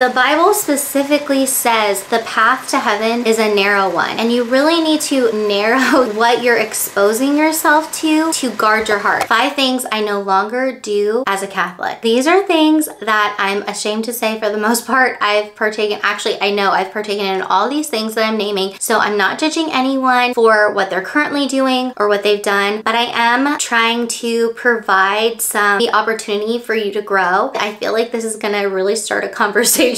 The Bible specifically says the path to heaven is a narrow one, and you really need to narrow what you're exposing yourself to guard your heart. 5 things I no longer do as a Catholic. These are things that I'm ashamed to say for the most part I've partaken. Actually, I know I've partaken in all these things that I'm naming, so I'm not judging anyone for what they're currently doing or what they've done, but I am trying to provide the opportunity for you to grow. I feel like this is gonna really start a conversation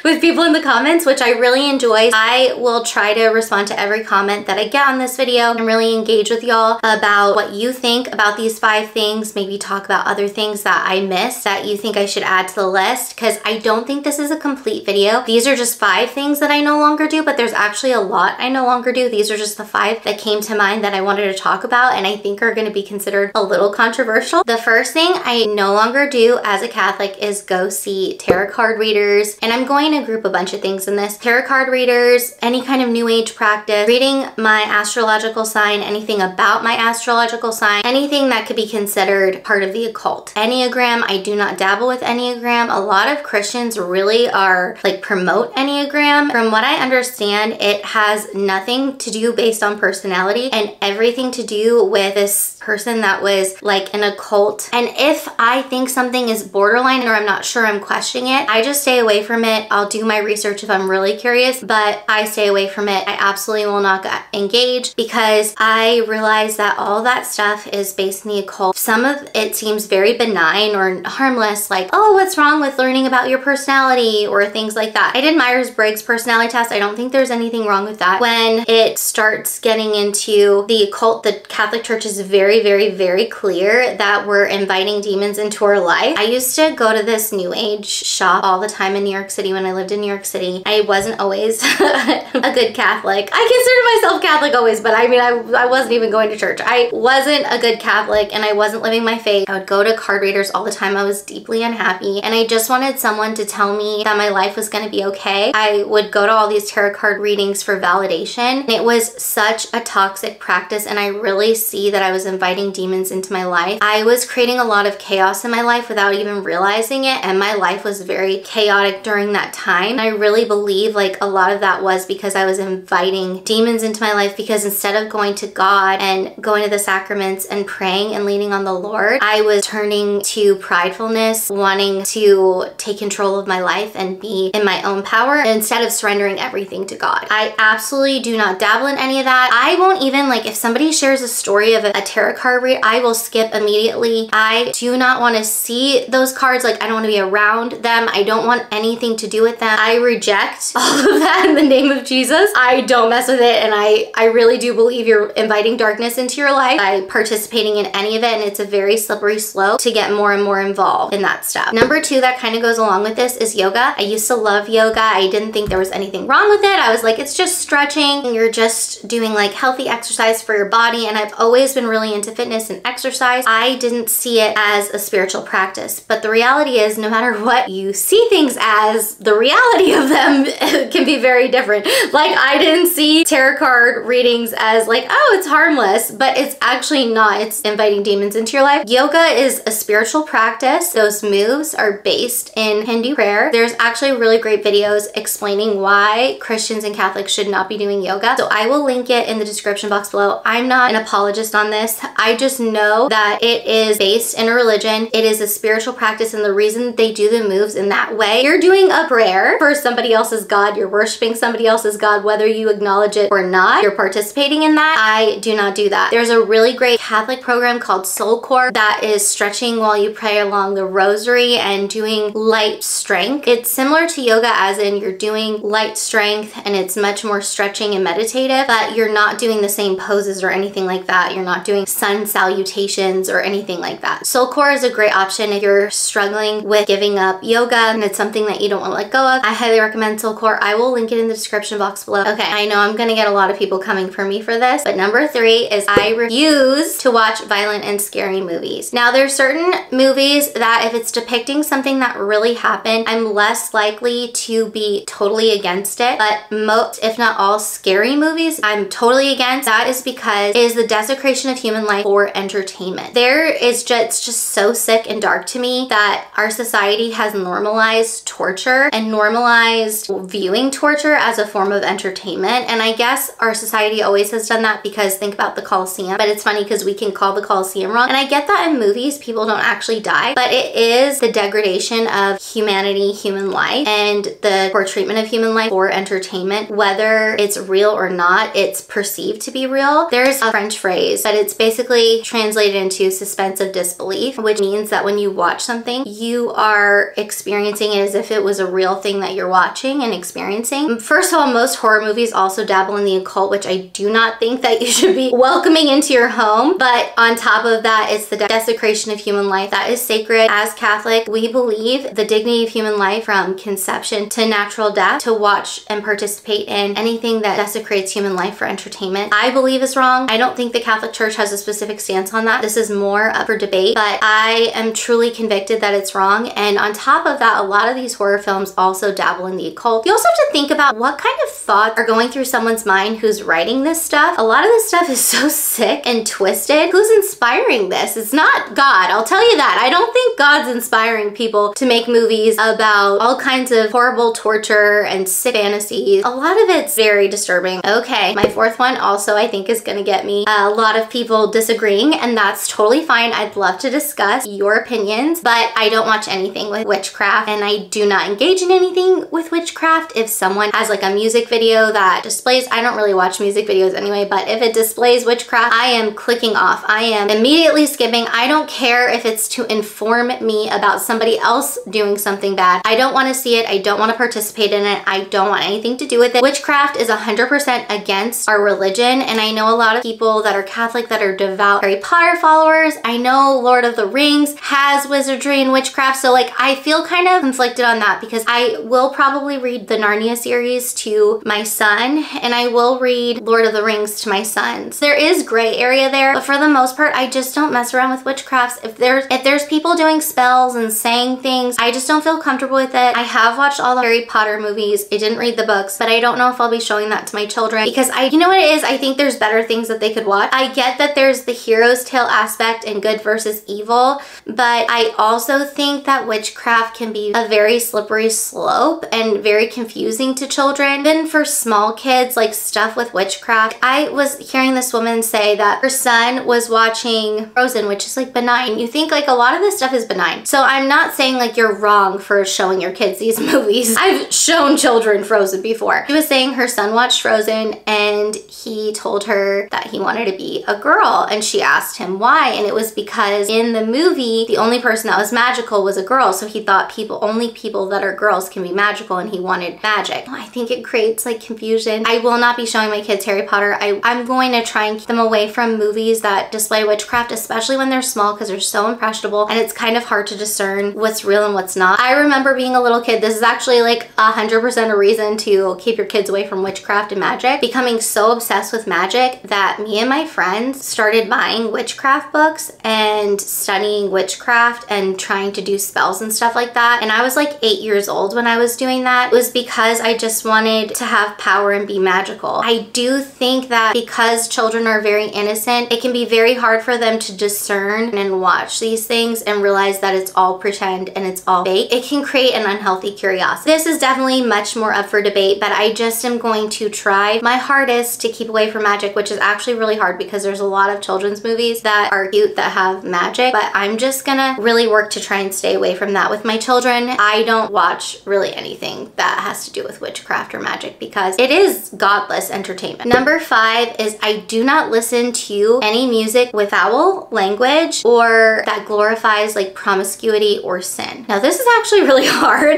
with people in the comments, which I really enjoy. I will try to respond to every comment that I get on this video and really engage with y'all about what you think about these 5 things, maybe talk about other things that I missed that you think I should add to the list, because I don't think this is a complete video. These are just 5 things that I no longer do, but there's actually a lot I no longer do. These are just the 5 that came to mind that I wanted to talk about and I think are going to be considered a little controversial. The first thing I no longer do as a Catholic is go see tarot card readers. And I'm going to group a bunch of things in this. Tarot card readers, any kind of new age practice, reading my astrological sign, anything about my astrological sign, anything that could be considered part of the occult. Enneagram, I do not dabble with Enneagram. A lot of Christians really are like promote Enneagram. From what I understand, it has nothing to do based on personality and everything to do with this person that was like an occult. And if I think something is borderline or I'm not sure, I'm questioning it, I just stay away from it. I'll do my research if I'm really curious, but I stay away from it. I absolutely will not engage because I realize that all that stuff is based in the occult. Some of it seems very benign or harmless, like, oh, what's wrong with learning about your personality or things like that. I did Myers-Briggs personality test. I don't think there's anything wrong with that. When it starts getting into the occult, the Catholic Church is very, very, very clear that we're inviting demons into our life. I used to go to this new age shop all the time in New York City when I lived in New York City. I wasn't always a good Catholic. I consider myself Catholic always, but I mean, I wasn't even going to church. I wasn't a good Catholic and I wasn't living my faith. I would go to card readers all the time. I was deeply unhappy and I just wanted someone to tell me that my life was going to be okay. I would go to all these tarot card readings for validation. And it was such a toxic practice and I really see that I was inviting demons into my life. I was creating a lot of chaos in my life without even realizing it, and my life was very chaotic during that time. I really believe like a lot of that was because I was inviting demons into my life, because instead of going to God and going to the sacraments and praying and leaning on the Lord, I was turning to pridefulness, wanting to take control of my life and be in my own power instead of surrendering everything to God. I absolutely do not dabble in any of that. I won't even, like, if somebody shares a story of a tarot card read, I will skip immediately. I do not want to see those cards. Like, I don't want to be around them. I don't want anything to do with them. I reject all of that in the name of Jesus. I don't mess with it, and I really do believe you're inviting darkness into your life by participating in any of it, and it's a very slippery slope to get more and more involved in that stuff. Number 2 that kind of goes along with this is yoga. I used to love yoga. I didn't think there was anything wrong with it. I was like, it's just stretching. You're just doing like healthy exercise for your body, and I've always been really into fitness and exercise. I didn't see it as a spiritual practice, but the reality is no matter what you see things as, the reality of them can be very different. Like, I didn't see tarot card readings as like, oh, it's harmless, but it's actually not. It's inviting demons into your life. Yoga is a spiritual practice. Those moves are based in Hindu prayer. There's actually really great videos explaining why Christians and Catholics should not be doing yoga, so I will link it in the description box below. I'm not an apologist on this. I just know that it is based in a religion. It is a spiritual practice, and the reason they do the moves in that way, you're doing a prayer for somebody else's God. You're worshiping somebody else's God, whether you acknowledge it or not. You're participating in that. I do not do that. There's a really great Catholic program called Soul Core that is stretching while you pray along the rosary and doing light strength. It's similar to yoga, as in you're doing light strength and it's much more stretching and meditative, but you're not doing the same poses or anything like that. You're not doing sun salutations or anything like that. Soul Core is a great option if you're struggling with giving up yoga and it's something that you don't want to let go of. I highly recommend Soul Core. I will link it in the description box below. Okay, I know I'm gonna get a lot of people coming for me for this, but number 3 is I refuse to watch violent and scary movies. Now, there's certain movies that if it's depicting something that really happened, I'm less likely to be totally against it, but most, if not all, scary movies I'm totally against. That is because it is the desecration of human life for entertainment. It's just so sick and dark to me that our society has normalized torture and normalized viewing torture as a form of entertainment. And I guess our society always has done that, because think about the Colosseum. But it's funny because we can call the Colosseum wrong. And I get that in movies, people don't actually die, but it is the degradation of humanity, human life, and the poor treatment of human life for entertainment. Whether it's real or not, it's perceived to be real. There's a French phrase, but it's basically translated into suspense of disbelief, which means that when you watch something, you are experiencing it as if it was a real thing that you're watching and experiencing. First of all, most horror movies also dabble in the occult, which I do not think that you should be welcoming into your home. But on top of that, it's the desecration of human life that is sacred. As Catholic, we believe the dignity of human life from conception to natural death. To watch and participate in anything that desecrates human life for entertainment, I believe is wrong. I don't think the Catholic Church has a specific stance on that. This is more up for debate, but I am truly convicted that it's wrong. And on top of that, a lot of these horror films also dabble in the occult. You also have to think about what kind of thoughts are going through someone's mind who's writing this stuff. A lot of this stuff is so sick and twisted. Who's inspiring this? It's not God, I'll tell you that. I don't think God's inspiring people to make movies about all kinds of horrible torture and sick fantasies. A lot of it's very disturbing. Okay, my fourth one also I think is gonna get me a lot of people disagreeing, and that's totally fine. I'd love to discuss your opinions, but I don't watch anything with witchcraft, and I do not engage in anything with witchcraft. If someone has like a music video that displays, I don't really watch music videos anyway, but if it displays witchcraft, I am clicking off. I am immediately skipping. I don't care if it's to inform me about somebody else doing something bad. I don't want to see it. I don't want to participate in it. I don't want anything to do with it. Witchcraft is 100% against our religion, and I know a lot of people that are Catholic that are devout Harry Potter followers. I know Lord of the Rings has wizardry and witchcraft, so like I feel kind of conflicted on that, because I will probably read the Narnia series to my son, and I will read Lord of the Rings to my sons. There is gray area there, but for the most part, I just don't mess around with witchcrafts. If there's people doing spells and saying things, I just don't feel comfortable with it. I have watched all the Harry Potter movies. I didn't read the books, but I don't know if I'll be showing that to my children, because you know what it is? I think there's better things that they could watch. I get that there's the hero's tale aspect and good versus evil, but I also think that witchcraft can be a very slippery slope and very confusing to children. Even for small kids, like stuff with witchcraft. I was hearing this woman say that her son was watching Frozen, which is like benign. You think like a lot of this stuff is benign. So I'm not saying like you're wrong for showing your kids these movies. I've shown children Frozen before. She was saying her son watched Frozen and he told her that he wanted to be a girl, and she asked him why, and it was because in the movie the only person that was magical was a girl, so he thought only people that are girls can be magical, and he wanted magic. I think it creates like confusion. I will not be showing my kids Harry Potter. I'm going to try and keep them away from movies that display witchcraft, especially when they're small, because they're so impressionable and it's kind of hard to discern what's real and what's not. I remember being a little kid, this is actually like 100% a reason to keep your kids away from witchcraft and magic, becoming so obsessed with magic that me and my friends started buying witchcraft books and studying witchcraft and trying to do spells and stuff like that. And I was like 8 years old when I was doing that. It was because I just wanted to have power and be magical. I do think that because children are very innocent, it can be very hard for them to discern and watch these things and realize that it's all pretend and it's all fake. It can create an unhealthy curiosity. This is definitely much more up for debate, but I just am going to try my hardest to keep away from magic, which is actually really hard because there's a lot of children's movies that are cute that have magic, but I'm just gonna really work to try and stay away from that with my children. I don't watch really anything that has to do with witchcraft or magic because it is godless entertainment. Number 5 is I do not listen to any music with foul language or that glorifies like promiscuity or sin. Now this is actually really hard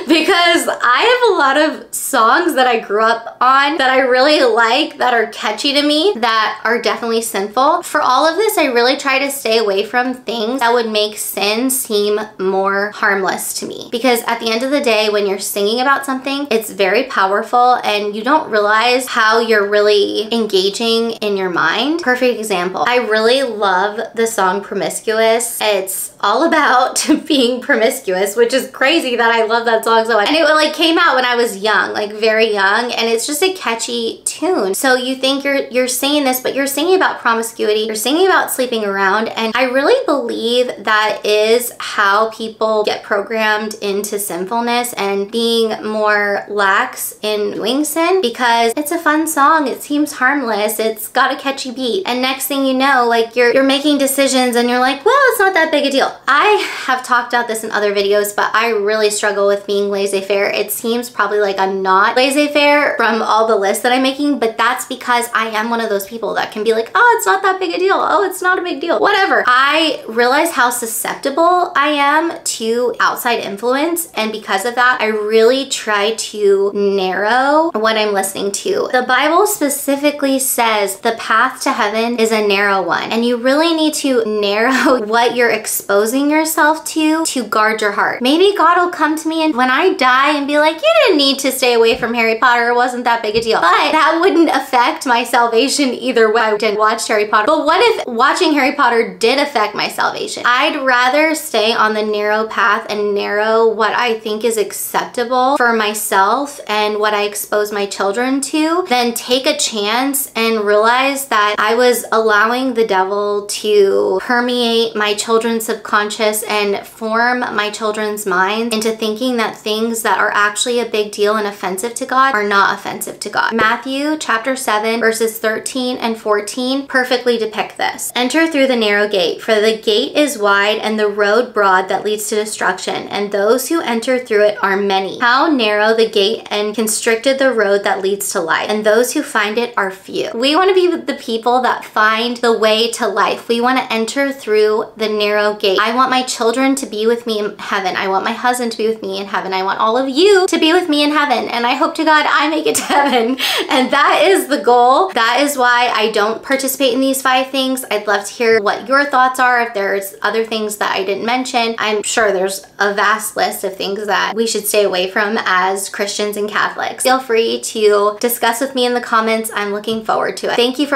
because I have a lot of songs that I grew up on that I really like, that are catchy to me, that are definitely sinful. For all of this, I really try to stay away from things that would make sin seem more harmless to me, because at the end of the day, when you're singing about something, it's very powerful and you don't realize how you're really engaging in your mind. Perfect example. I really love the song Promiscuous. It's all about being promiscuous, which is crazy that I love that song so much. And it like came out when I was young, like very young, and it's just a catchy tune. So you think you're singing this, but you're singing about promiscuity, you're singing about sleeping around, and I really believe that is how people get programmed into into sinfulness and being more lax in doing sin because it's a fun song. It seems harmless. It's got a catchy beat. And next thing you know, like you're making decisions and you're like, well, it's not that big a deal. I have talked about this in other videos, but I really struggle with being laissez-faire. It seems probably like I'm not laissez-faire from all the lists that I'm making, but that's because I am one of those people that can be like, oh, it's not that big a deal. Oh, it's not a big deal. Whatever. I realize how susceptible I am to outside influence, and because of that, I really try to narrow what I'm listening to. The Bible specifically says the path to heaven is a narrow one, and you really need to narrow what you're exposing yourself to guard your heart. Maybe God will come to me and when I die and be like, you didn't need to stay away from Harry Potter. It wasn't that big a deal. But that wouldn't affect my salvation either way. I didn't watch Harry Potter. But what if watching Harry Potter did affect my salvation? I'd rather stay on the narrow path and narrow what I think is acceptable for myself and what I expose my children to than take a chance and realize that I was allowing the devil to permeate my children's subconscious and form my children's minds into thinking that things that are actually a big deal and offensive to God are not offensive to God. Matthew chapter 7 verses 13 and 14 perfectly depict this. Enter through the narrow gate, for the gate is wide and the road broad that leads to destruction, and those who enter through it are many. How narrow the gate and constricted the road that leads to life, and those who find it are few. We want to be the people that find the way to life. We want to enter through the narrow gate. I want my children to be with me in heaven. I want my husband to be with me in heaven. I want all of you to be with me in heaven, and I hope to God I make it to heaven. And that is the goal. That is why I don't participate in these 5 things. I'd love to hear what your thoughts are. If there's other things that I didn't mention, I'm sure there's a vast list of things that we should stay away from as Christians and Catholics. Feel free to discuss with me in the comments. I'm looking forward to it. Thank you for